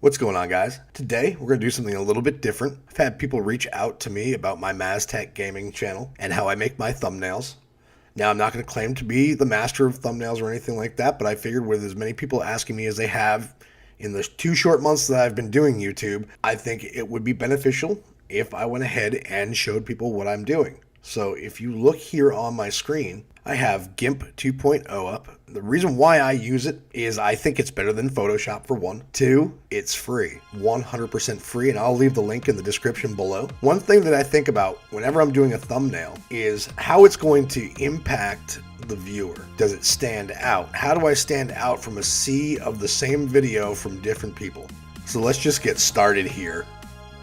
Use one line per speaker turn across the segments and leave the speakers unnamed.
What's going on, guys? Today, we're going to do something a little bit different. I've had people reach out to me about my MazTech gaming channel and how I make my thumbnails. Now, I'm not going to claim to be the master of thumbnails or anything like that, but I figured with as many people asking me as they have in the 2 short months that I've been doing YouTube, I think it would be beneficial if I went ahead and showed people what I'm doing. So if you look here on my screen, I have GIMP 2.0 up. The reason why I use it is I think it's better than Photoshop for one. 2, it's free, 100% free, and I'll leave the link in the description below. One thing that I think about whenever I'm doing a thumbnail is how it's going to impact the viewer. Does it stand out? How do I stand out from a sea of the same video from different people? So let's just get started here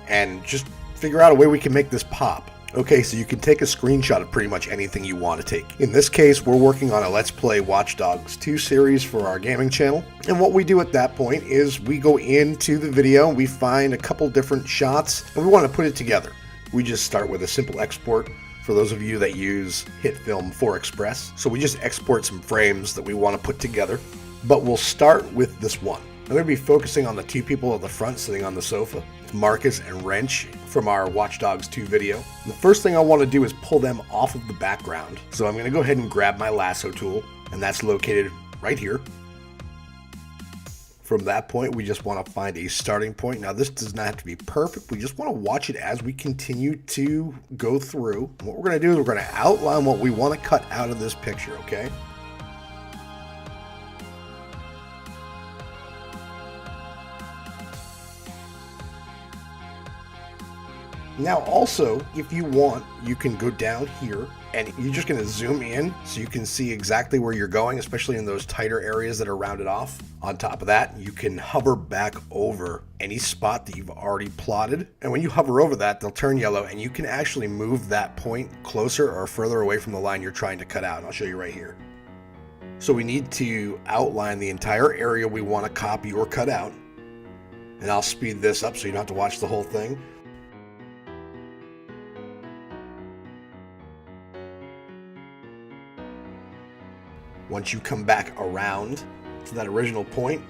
and just figure out a way we can make this pop. Okay, so you can take a screenshot of pretty much anything you want to take. In this case, we're working on a Let's Play Watch Dogs 2 series for our gaming channel. And what we do at that point is we go into the video, we find a couple different shots, and we want to put it together. We just start with a simple export for those of you that use HitFilm 4 Express. So we just export some frames that we want to put together, but we'll start with this one. I'm going to be focusing on the 2 people at the front sitting on the sofa, Marcus and Wrench from our Watch Dogs 2 video. The first thing I want to do is pull them off of the background. So I'm going to go ahead and grab my lasso tool, and that's located right here. From that point, we just want to find a starting point. Now, this does not have to be perfect. We just want to watch it as we continue to go through. What we're going to do is we're going to outline what we want to cut out of this picture, okay? Now also, if you want, you can go down here and you're just going to zoom in so you can see exactly where you're going, especially in those tighter areas that are rounded off. On top of that, you can hover back over any spot that you've already plotted. And when you hover over that, they'll turn yellow and you can actually move that point closer or further away from the line you're trying to cut out. And I'll show you right here. So we need to outline the entire area we want to copy or cut out. And I'll speed this up so you don't have to watch the whole thing. Once you come back around to that original point,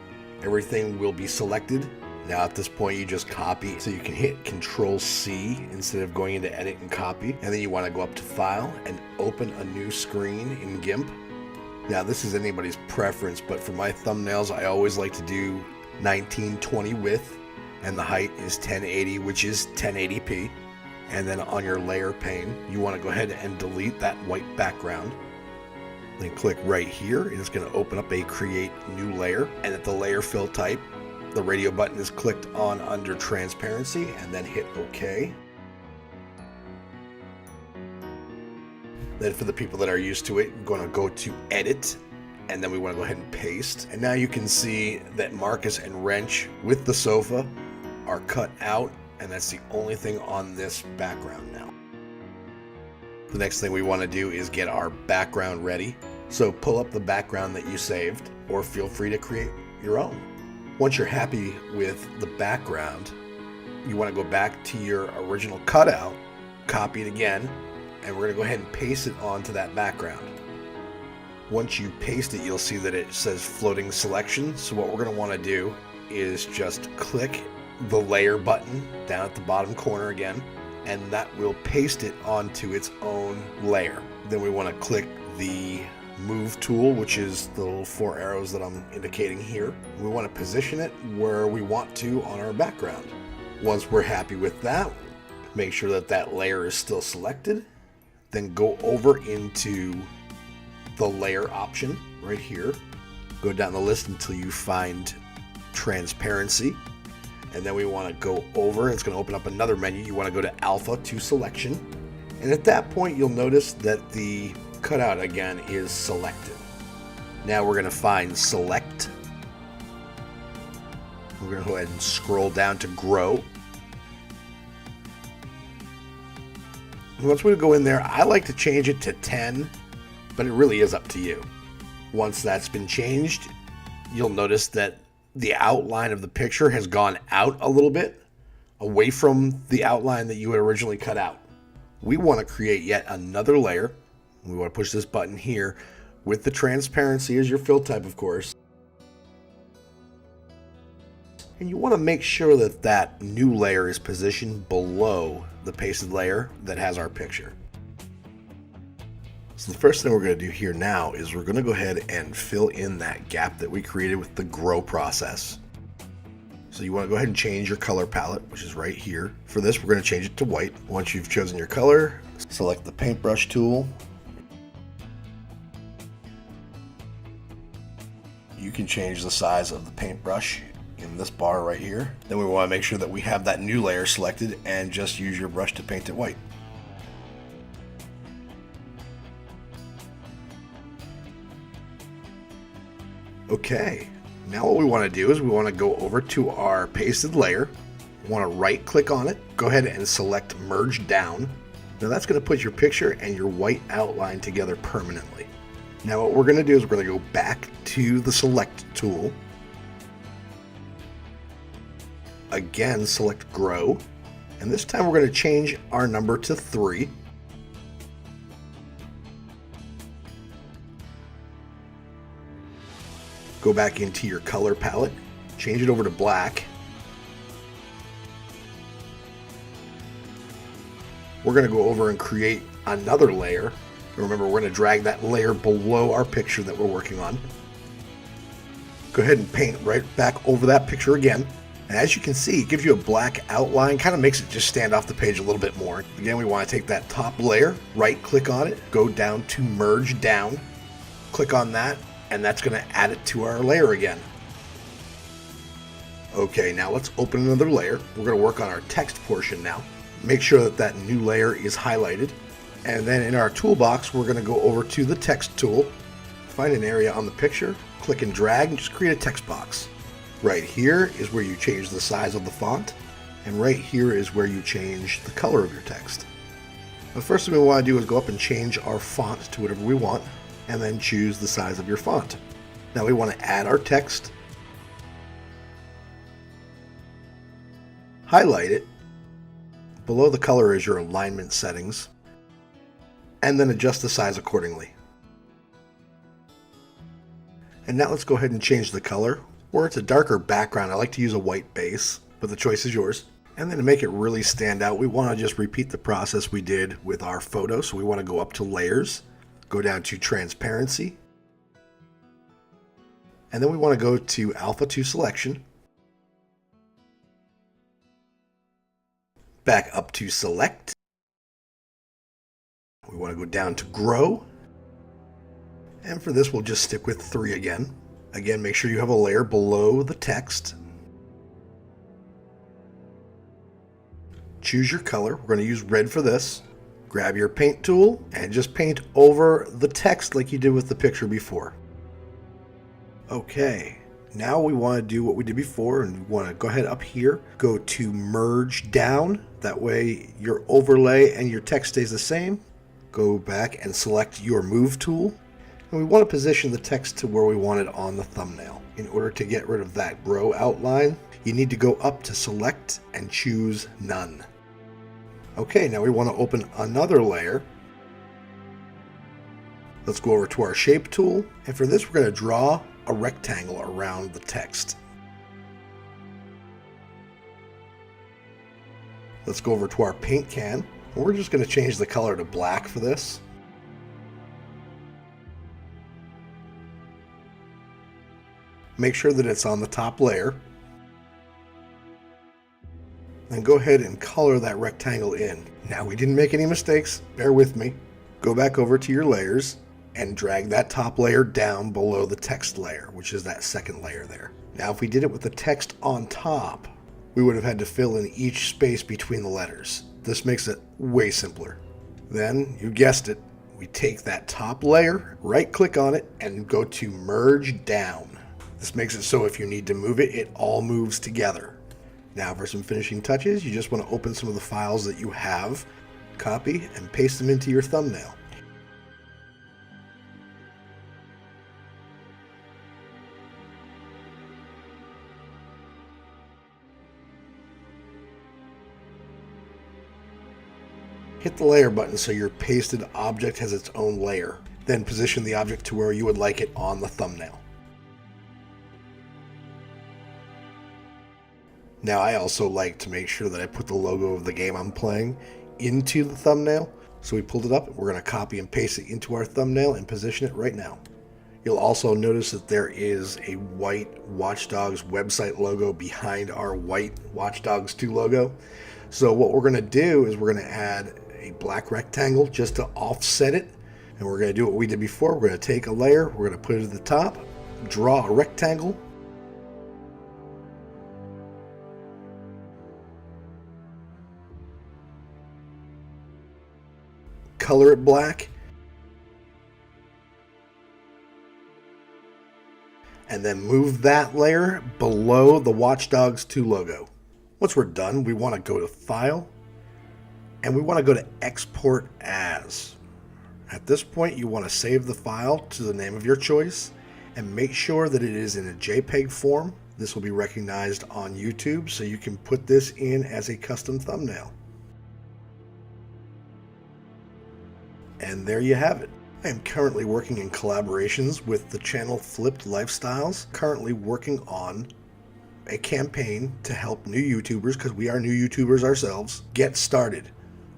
everything will be selected. Now at this point, you just copy. So you can hit Control-C instead of going into Edit and Copy. And then you want to go up to File and open a new screen in GIMP. Now this is anybody's preference, but for my thumbnails, I always like to do 1920 width. And the height is 1080, which is 1080p. And then on your layer pane, you want to go ahead and delete that white background. Then click right here, and it's going to open up a create new layer. And at the layer fill type, the radio button is clicked on under transparency and then hit OK. Then for the people that are used to it, we're going to go to edit, and then we want to go ahead and paste. And now you can see that Marcus and Wrench with the sofa are cut out, and that's the only thing on this background now. The next thing we want to do is get our background ready. So pull up the background that you saved, or feel free to create your own. Once you're happy with the background, you want to go back to your original cutout, copy it again, and we're going to go ahead and paste it onto that background. Once you paste it, you'll see that it says floating selection. So what we're going to want to do is just click the layer button down at the bottom corner again, and that will paste it onto its own layer. Then we want to click the move tool, which is the little 4 arrows that I'm indicating here. We want to position it where we want to on our background. Once we're happy with that, make sure that that layer is still selected. Then go over into the layer option right here. Go down the list until you find transparency. And then we want to go over, it's going to open up another menu. You want to go to Alpha to Selection. And at that point, you'll notice that the cutout again is selected. Now we're going to find Select. We're going to go ahead and scroll down to Grow. And once we go in there, I like to change it to 10, but it really is up to you. Once that's been changed, you'll notice that the outline of the picture has gone out a little bit, away from the outline that you had originally cut out. We want to create yet another layer. We want to push this button here with the transparency as your fill type, of course. And you want to make sure that that new layer is positioned below the pasted layer that has our picture. So the first thing we're going to do here now is we're going to go ahead and fill in that gap that we created with the grow process. So you want to go ahead and change your color palette, which is right here. For this, we're going to change it to white. Once you've chosen your color, select the paintbrush tool. You can change the size of the paintbrush in this bar right here. Then we want to make sure that we have that new layer selected and just use your brush to paint it white. Okay, now what we want to do is we want to go over to our pasted layer. We want to right click on it, go ahead and select merge down. Now that's going to put your picture and your white outline together permanently. Now what we're going to do is we're going to go back to the select tool. Again, select grow. And this time we're going to change our number to 3. Go back into your color palette, change it over to black. We're going to go over and create another layer. Remember, we're going to drag that layer below our picture that we're working on. Go ahead and paint right back over that picture again. And as you can see, it gives you a black outline, kind of makes it just stand off the page a little bit more. Again, we want to take that top layer, right click on it, go down to merge down, click on that, and that's going to add it to our layer again. Okay, now let's open another layer. We're going to work on our text portion now. Make sure that that new layer is highlighted. And then in our toolbox, we're going to go over to the text tool, find an area on the picture, click and drag, and just create a text box. Right here is where you change the size of the font, and right here is where you change the color of your text. The first thing we want to do is go up and change our font to whatever we want, and then choose the size of your font. Now we want to add our text, highlight it, below the color is your alignment settings, and then adjust the size accordingly. And now let's go ahead and change the color. Or it's a darker background, I like to use a white base, but the choice is yours. And then to make it really stand out, we want to just repeat the process we did with our photo. So we want to go up to layers, go down to transparency, and then we want to go to alpha 2 selection, back up to select, we want to go down to grow, and for this we'll just stick with 3 again. Again, make sure you have a layer below the text. Choose your color. We're going to use red for this. Grab your paint tool and just paint over the text like you did with the picture before. Okay, now we want to do what we did before, and we want to go ahead up here, go to merge down. That way your overlay and your text stays the same. Go back and select your move tool. And we want to position the text to where we want it on the thumbnail. In order to get rid of that grow outline, you need to go up to select and choose none. Okay, now we want to open another layer. Let's go over to our shape tool, and for this we're going to draw a rectangle around the text. Let's go over to our paint can, and we're just going to change the color to black for this. Make sure that it's on the top layer. Then go ahead and color that rectangle in. Now we didn't make any mistakes, bear with me. Go back over to your layers and drag that top layer down below the text layer, which is that second layer there. Now if we did it with the text on top, we would have had to fill in each space between the letters. This makes it way simpler. Then, you guessed it, we take that top layer, right click on it, and go to merge down. This makes it so if you need to move it, it all moves together. Now for some finishing touches, you just want to open some of the files that you have, copy, and paste them into your thumbnail. Hit the layer button so your pasted object has its own layer. Then position the object to where you would like it on the thumbnail. Now, I also like to make sure that I put the logo of the game I'm playing into the thumbnail. So we pulled it up. We're going to copy and paste it into our thumbnail and position it right now. You'll also notice that there is a white Watch Dogs website logo behind our white Watch Dogs 2 logo. So what we're going to do is we're going to add a black rectangle just to offset it. And we're going to do what we did before. We're going to take a layer, we're going to put it at the top, draw a rectangle, color it black, and then move that layer below the Watch Dogs 2 logo. Once we're done, we want to go to File, and we want to go to Export As. At this point, you want to save the file to the name of your choice, and make sure that it is in a JPEG form. This will be recognized on YouTube, so you can put this in as a custom thumbnail. And there you have it. I am currently working in collaborations with the channel Flipped Lifestyles, currently working on a campaign to help new YouTubers, because we are new YouTubers ourselves, get started.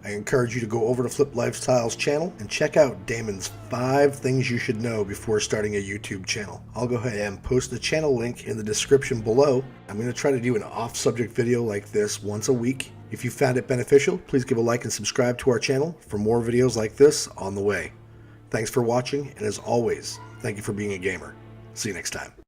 I encourage you to go over to Flipped Lifestyles channel and check out Damon's 5 things you should know before starting a YouTube channel. I'll go ahead and post the channel link in the description below. I'm going to try to do an off-subject video like this once a week. If you found it beneficial, please give a like and subscribe to our channel for more videos like this on the way. Thanks for watching, and as always, thank you for being a gamer. See you next time.